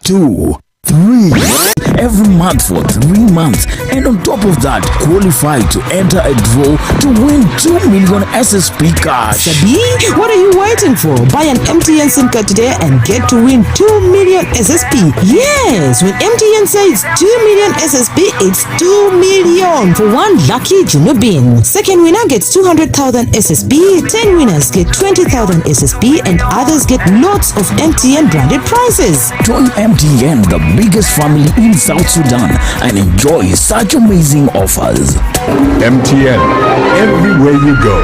2, 3 every month for 3 months, and on top of that, qualify to enter a draw to win 2 million SSP cash. Sabi, what are you waiting for? Buy an MTN SIM card today and get to win 2 million SSP. Yes, when MTN says 2 million SSP, it's 2 million for one lucky Junubin. Second winner gets 200,000 SSP, 10 winners get 20,000 SSP, and others get lots of MTN branded prizes. Join MTN, the biggest family in South Sudan, and enjoy such amazing offers. MTN, everywhere you go.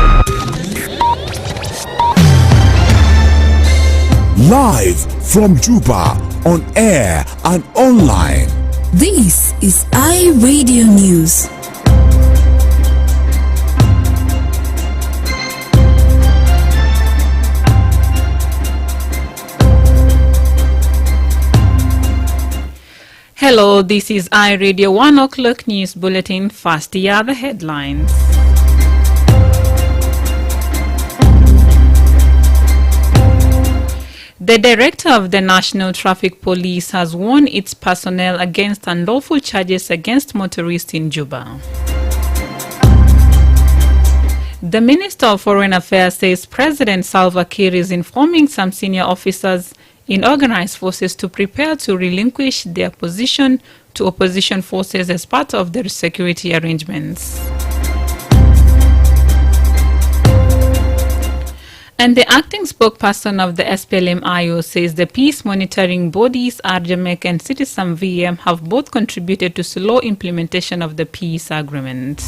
Live from Juba, on air and online. This is iRadio News. Hello, this is iRadio 1 o'clock news bulletin. First, the other headlines. The director of the National Traffic Police has warned its personnel against unlawful charges against motorists in Juba. The Minister of Foreign Affairs says President Salva Kiir is informing some senior officers in organized forces to prepare to relinquish their position to opposition forces as part of their security arrangements. And the acting spokesperson of the SPLM-IO says the peace monitoring bodies RJMEC and Citizen VM have both contributed to slow implementation of the peace agreement.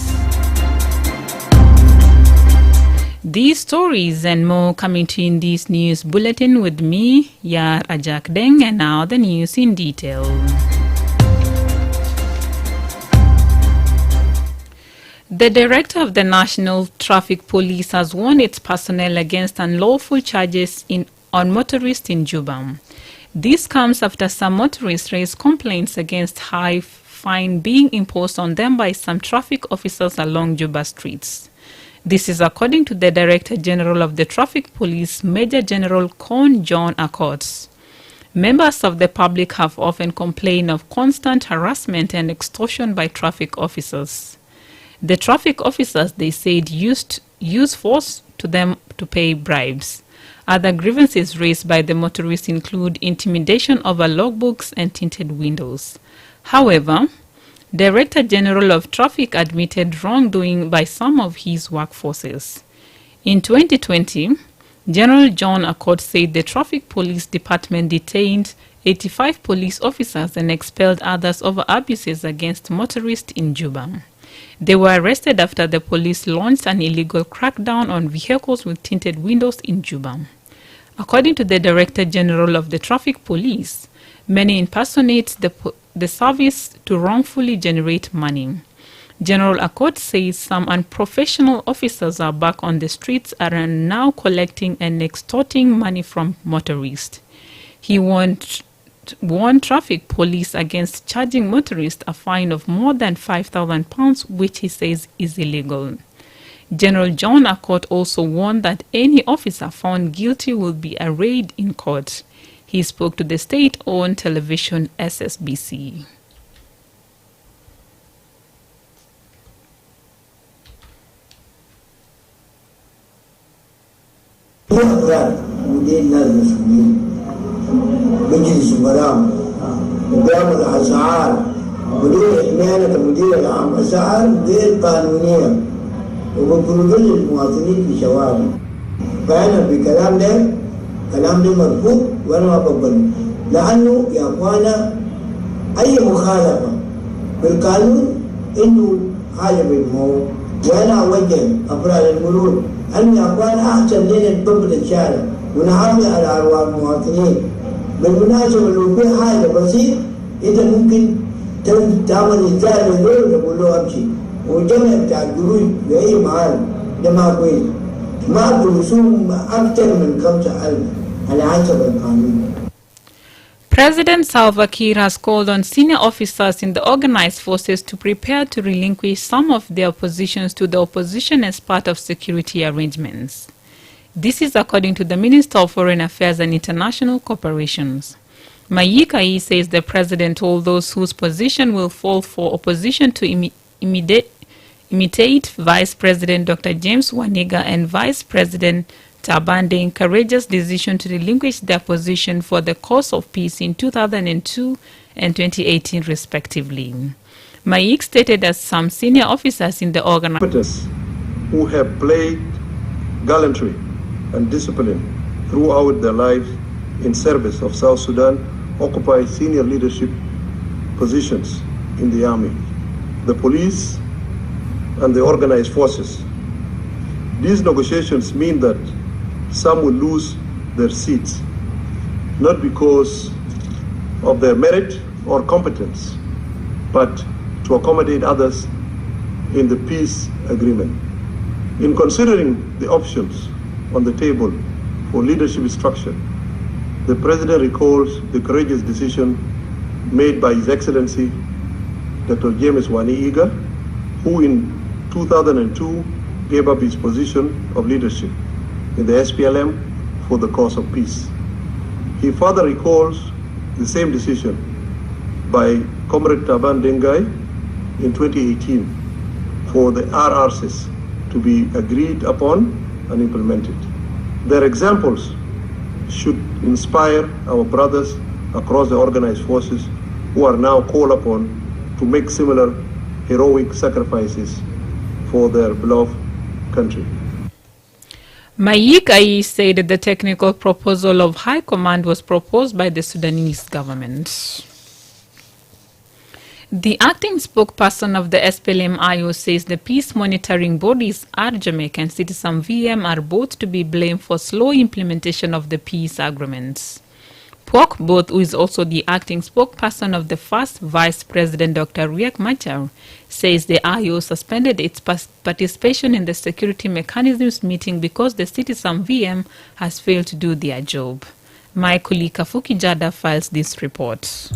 These stories and more coming to you in this news bulletin with me, Yar Ajak Deng, and now the news in detail. The director of the National Traffic Police has warned its personnel against unlawful charges on motorists in Juba. This comes after some motorists raised complaints against high fine being imposed on them by some traffic officers along Juba streets. This is according to the Director General of the Traffic Police, Major General Con John Accords. Members of the public have often complained of constant harassment and extortion by traffic officers. The traffic officers, they said, use force to them to pay bribes. Other grievances raised by the motorists include intimidation over logbooks and tinted windows. However, Director General of Traffic admitted wrongdoing by some of his workforces. In 2020, General John Accord said the Traffic Police Department detained 85 police officers and expelled others over abuses against motorists in Juba. They were arrested after the police launched an illegal crackdown on vehicles with tinted windows in Juba. According to the Director General of the Traffic Police, many impersonate the service to wrongfully generate money. General Accord says some unprofessional officers are back on the streets and are now collecting and extorting money from motorists. He warned traffic police against charging motorists a fine of more than £5,000, which he says is illegal. General John Accord also warned that any officer found guilty will be arraigned in court. He spoke to the state-owned television SSBC. مجلس الزملاء وبيعمل اسعار مدير حمايه المدير العام اسعار غير قانونيه وبيقولوا للمواطنين بشوارع فانا بكلام ده كلام ده مرفوض وانا ما بقبله لانه يا اخوانا اي مخالفه بالقانون انه حاجه بالموت وانا اوجه افراد المرور ان يا اخوانا احسن لنا نضبط الشارع ونحافظ على ارواح المواطنين. بالمناسبة لو في حاجة بسيط أنت ممكن تعمل إزالة للدول تقول له أمشي والجمع بتاع القروش بأي محل ده ما كويس ما برسوم أكثر من 5,000 على حسب القانون. President Salva Kiir has called on senior officers in the organized forces to prepare to relinquish some of their positions to the opposition as part of security arrangements. This is according to the Minister of Foreign Affairs and International Cooperations. Mayikai says the president told those whose position will fall for opposition to imitate Vice President Dr. James Waniga and Vice President Tabande's courageous decision to relinquish their position for the cause of peace in 2002 and 2018 respectively. Mayik stated that some senior officers in the organization who have played gallantry and discipline throughout their lives in service of South Sudan occupy senior leadership positions in the army, the police, and the organized forces. These negotiations mean that some will lose their seats, not because of their merit or competence, but to accommodate others in the peace agreement. In considering the options on the table for leadership structure, the President recalls the courageous decision made by His Excellency Dr. James Waniga, who in 2002 gave up his position of leadership in the SPLM for the cause of peace. He further recalls the same decision by Comrade Taban Dengai in 2018 for the RRCs to be agreed upon and implemented. Their examples should inspire our brothers across the organized forces who are now called upon to make similar heroic sacrifices for their beloved country. Mayikai said that the technical proposal of High Command was proposed by the Sudanese government. The acting spokesperson of the SPLM-IO says the peace monitoring bodies Arjamek and Citizen VM are both to be blamed for slow implementation of the peace agreements. Pok Both, who is also the acting spokesperson of the first Vice President Dr. Riek Machar, says the IO suspended its participation in the security mechanisms meeting because the Citizen VM has failed to do their job. My colleague Kafuki Jada files this report.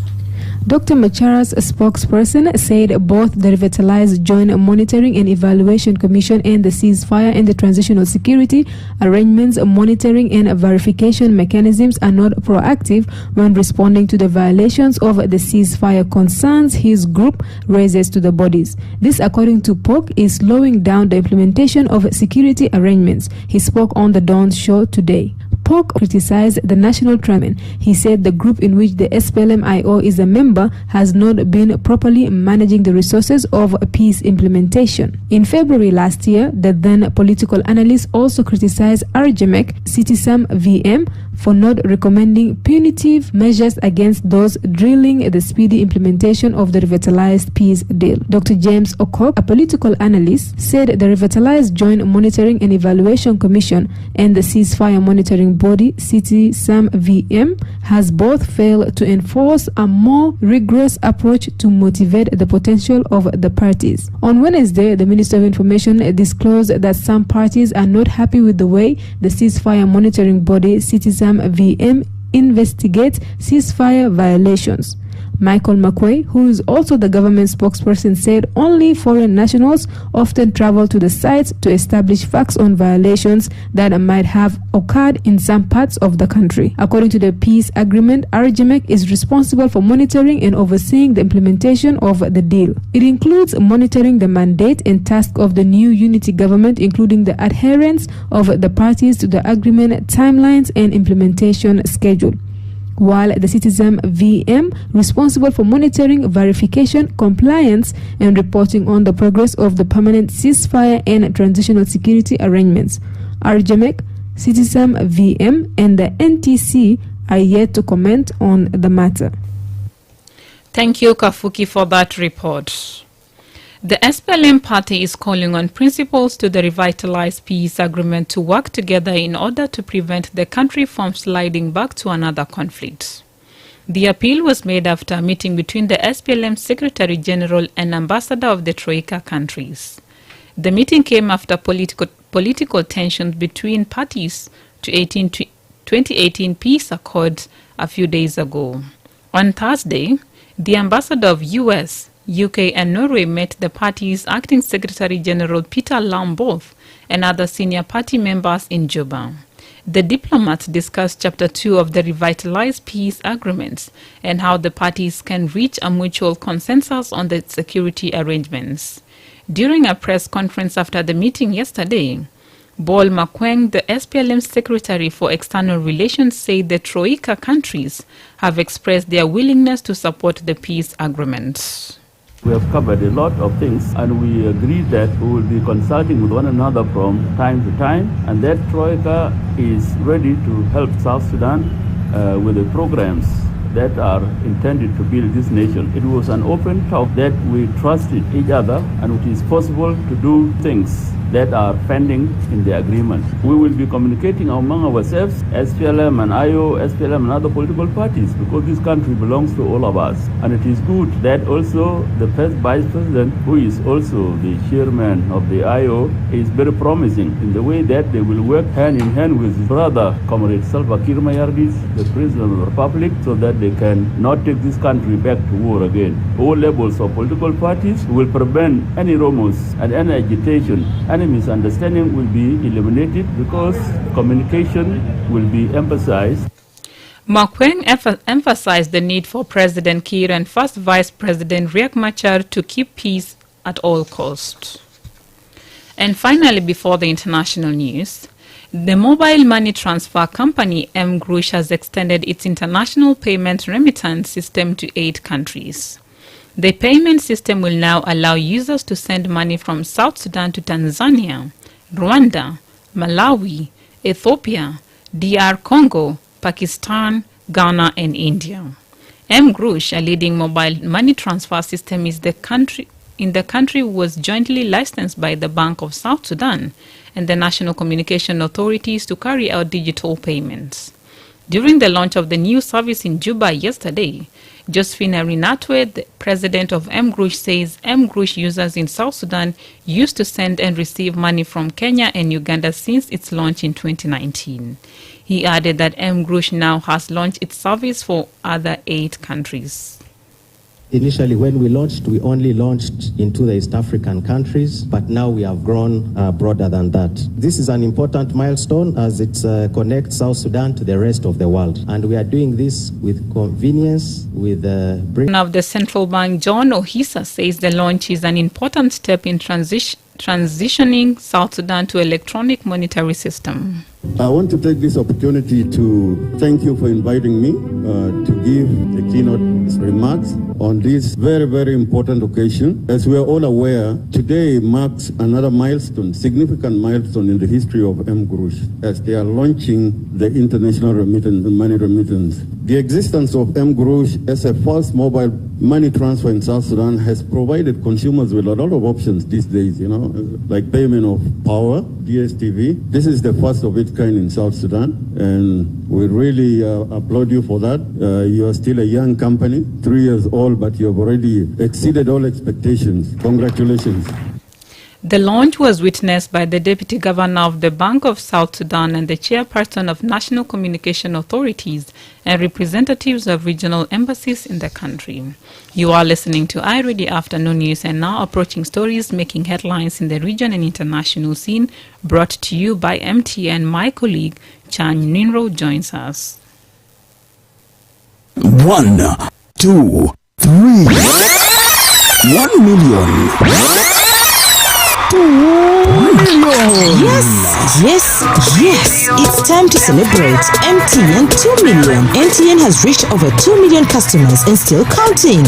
Dr. Machar's spokesperson said both the Revitalized Joint Monitoring and Evaluation Commission and the Ceasefire and the Transitional Security Arrangements monitoring and verification mechanisms are not proactive when responding to the violations of the ceasefire concerns his group raises to the bodies. This, according to Pok, is slowing down the implementation of security arrangements. He spoke on the Dawn show today. Pok criticized the National Tribunal. He said the group in which the SPLM-IO is a member has not been properly managing the resources of peace implementation. In February last year, the then political analyst also criticized Arjamek, Citizen VM, for not recommending punitive measures against those drilling the speedy implementation of the revitalized peace deal. Dr. James Okok, a political analyst, said the Revitalized Joint Monitoring and Evaluation Commission and the Ceasefire Monitoring Body, Citizen VM, has both failed to enforce a more rigorous approach to motivate the potential of the parties. On Wednesday, the Minister of Information disclosed that some parties are not happy with the way the Ceasefire Monitoring Body, Citizen VM, investigates ceasefire violations. Michael McQuay, who is also the government spokesperson, said only foreign nationals often travel to the sites to establish facts on violations that might have occurred in some parts of the country. According to the peace agreement, Arjamek is responsible for monitoring and overseeing the implementation of the deal. It includes monitoring the mandate and task of the new unity government, including the adherence of the parties to the agreement timelines and implementation schedule, while the Citizen VM responsible for monitoring, verification, compliance, and reporting on the progress of the permanent ceasefire and transitional security arrangements. Arjamek, Citizen VM, and the NTC are yet to comment on the matter. Thank you, Kafuki, for that report. The SPLM party is calling on principals to the revitalized peace agreement to work together in order to prevent the country from sliding back to another conflict. The appeal was made after a meeting between the SPLM Secretary General and Ambassador of the Troika countries. The meeting came after political tensions between parties to 2018 peace accord a few days ago. On Thursday, the Ambassador of US, UK and Norway met the party's acting Secretary General Peter Lamboth and other senior party members in Juba. The diplomats discussed Chapter 2 of the revitalized peace agreements and how the parties can reach a mutual consensus on the security arrangements. During a press conference after the meeting yesterday, Bol Makweng, the SPLM Secretary for External Relations, said the Troika countries have expressed their willingness to support the peace agreement. We have covered a lot of things, and we agreed that we will be consulting with one another from time to time, and that Troika is ready to help South Sudan with the programs that are intended to build this nation. It was an open talk that we trusted each other, and it is possible to do things that are pending in the agreement. We will be communicating among ourselves, SPLM and IO, SPLM and other political parties, because this country belongs to all of us. And it is good that also the first vice president, who is also the chairman of the IO, is very promising in the way that they will work hand in hand with his brother, Comrade Salva Kiir Mayardit, the president of the republic, so that they can not take this country back to war again. All levels of political parties will prevent any rumors and any agitation. Any misunderstanding will be eliminated because communication will be emphasized. Makweng emphasized the need for President Kiir and First Vice President Riek Machar to keep peace at all costs. And finally, before the international news, the mobile money transfer company mGrush has extended its international payment remittance system to 8 countries. The payment system will now allow users to send money from South Sudan to Tanzania, Rwanda, Malawi, Ethiopia, DR Congo, Pakistan, Ghana, and India. mGrush, a leading mobile money transfer system, was jointly licensed by the Bank of South Sudan and the National Communication Authorities to carry out digital payments. During the launch of the new service in Juba yesterday, Josephina Rinatwe, the president of mGrush, says mGrush users in South Sudan used to send and receive money from Kenya and Uganda since its launch in 2019. He added that mGrush now has launched its service for other 8 countries. Initially, when we launched, we only launched into the East African countries, but now we have grown broader than that. This is an important milestone as it connects South Sudan to the rest of the world. And we are doing this with convenience, with Governor of the Central Bank, John Ohisa, says the launch is an important step in transitioning South Sudan to electronic monetary system. I want to take this opportunity to thank you for inviting me to give the keynote remarks on this very, very important occasion. As we are all aware, today marks another milestone, significant milestone in the history of mGrush, as they are launching the international money remittance. The existence of mGrush as a first mobile money transfer in South Sudan has provided consumers with a lot of options these days, like payment of power, DSTV. This is the first of its kind in South Sudan, and we really applaud you for that. You are still a young company, 3 years old, but you have already exceeded all expectations. Congratulations. The launch was witnessed by the Deputy Governor of the Bank of South Sudan and the Chairperson of National Communication Authorities and representatives of regional embassies in the country. You are listening to iReady Afternoon News, and now approaching stories making headlines in the region and international scene, brought to you by MTN. My colleague Chan Ninro joins us. 1, 2, 3. 1 million. 2 million. Yes, it's time to celebrate MTN 2 million. MTN has reached over 2 million customers and still counting.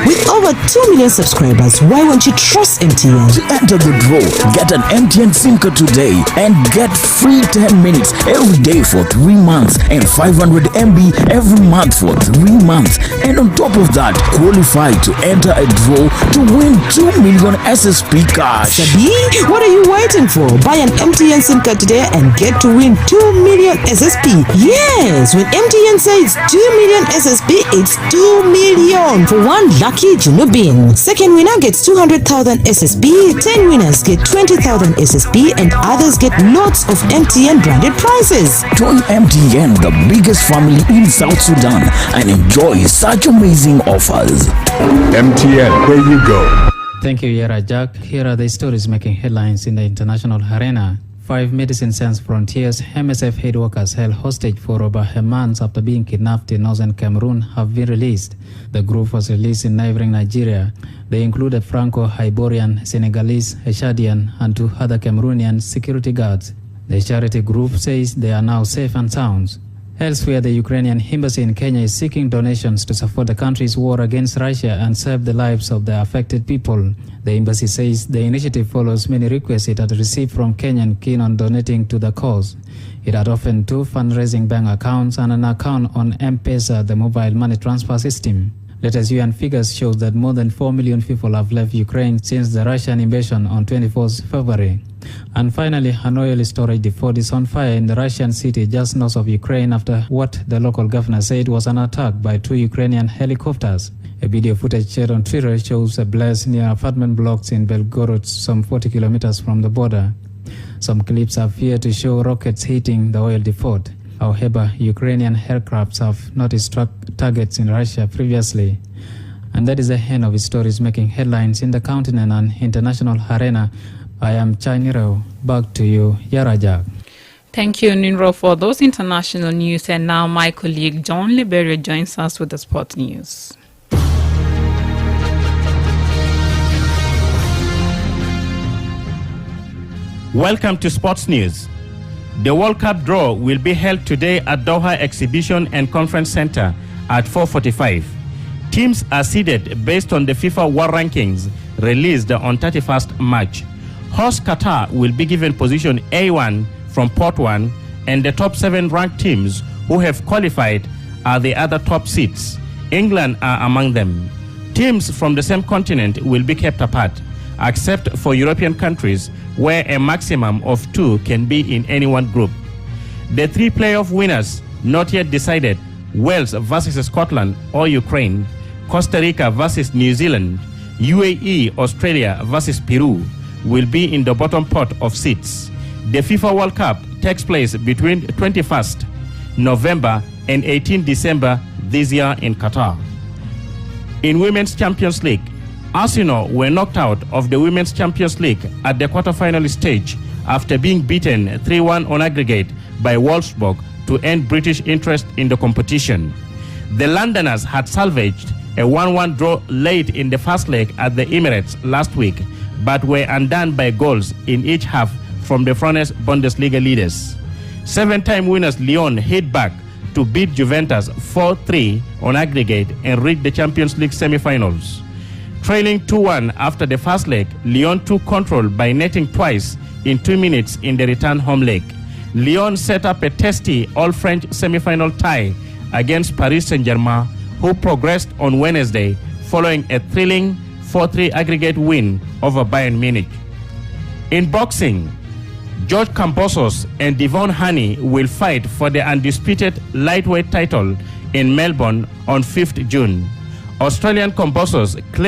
With over 2 million subscribers, why won't you trust MTN? To enter the draw, get an MTN SIM card today and get free 10 minutes every day for 3 months and 500 MB every month for 3 months. And on top of that, qualify to enter a draw to win 2 million SSP cash. Sabi, what are you waiting for? Buy an MTN SIM card today and get to win 2 million SSP. Yes, when MTN says 2 million SSP, it's 2 million for one lucky Junubin. Second winner gets 200,000 SSP, 10 winners get 20,000 SSP, and others get lots of MTN branded prizes. Join MTN, the biggest family in South Sudan, and enjoy such amazing offers. MTN, where you go. Thank you, Yara Jack. Here are the stories making headlines in the international arena. 5 Medicine Sans Frontiers MSF head workers held hostage for over a month after being kidnapped in northern Cameroon have been released. The group was released in neighboring Nigeria. They included Franco-Iborian, Senegalese, Chadian, and 2 other Cameroonian security guards. The charity group says they are now safe and sound. Elsewhere, the Ukrainian embassy in Kenya is seeking donations to support the country's war against Russia and save the lives of the affected people. The embassy says the initiative follows many requests it had received from Kenyans keen on donating to the cause. It had opened 2 fundraising bank accounts and an account on M-Pesa, the mobile money transfer system. Latest UN figures show that more than 4 million people have left Ukraine since the Russian invasion on 24th February. And finally, an oil storage depot is on fire in the Russian city just north of Ukraine after what the local governor said was an attack by 2 Ukrainian helicopters. A video footage shared on Twitter shows a blaze near apartment blocks in Belgorod, some 40 kilometers from the border. Some clips appear to show rockets hitting the oil depot. However, Ukrainian aircrafts have not struck targets in Russia previously. And that is the end of stories making headlines in the continent and international arena. I am Chainiro. Back to you, Yarajak. Thank you, Ninro, for those international news. And now my colleague John Liberia joins us with the sports news. Welcome to Sports News. The World Cup draw will be held today at Doha Exhibition and Conference Center at 4:45. Teams are seeded based on the FIFA World Rankings released on 31st March. Host Qatar will be given position A1 from Port 1, and the top 7 ranked teams who have qualified are the other top seeds. England are among them. Teams from the same continent will be kept apart, except for European countries where a maximum of 2 can be in any one group. The 3 playoff winners not yet decided: Wales versus Scotland or Ukraine, Costa Rica versus New Zealand, UAE, Australia versus Peru, will be in the bottom pot of seats. The FIFA World Cup takes place between 21st November and 18 December this year in Qatar. In Women's Champions League, Arsenal were knocked out of the Women's Champions League at the quarter-final stage after being beaten 3-1 on aggregate by Wolfsburg to end British interest in the competition. The Londoners had salvaged a 1-1 draw late in the first leg at the Emirates last week, but were undone by goals in each half from the Frankfurt Bundesliga leaders. 7-time winners Lyon hit back to beat Juventus 4-3 on aggregate and reach the Champions League semi-finals. Trailing 2-1 after the first leg, Lyon took control by netting twice in 2 minutes in the return home leg. Lyon set up a testy all-French semi-final tie against Paris Saint-Germain, who progressed on Wednesday following a thrilling 4-3 aggregate win over Bayern Munich. In boxing, George Kambosos and Devon Haney will fight for the undisputed lightweight title in Melbourne on 5th June. Australian Kambosos claimed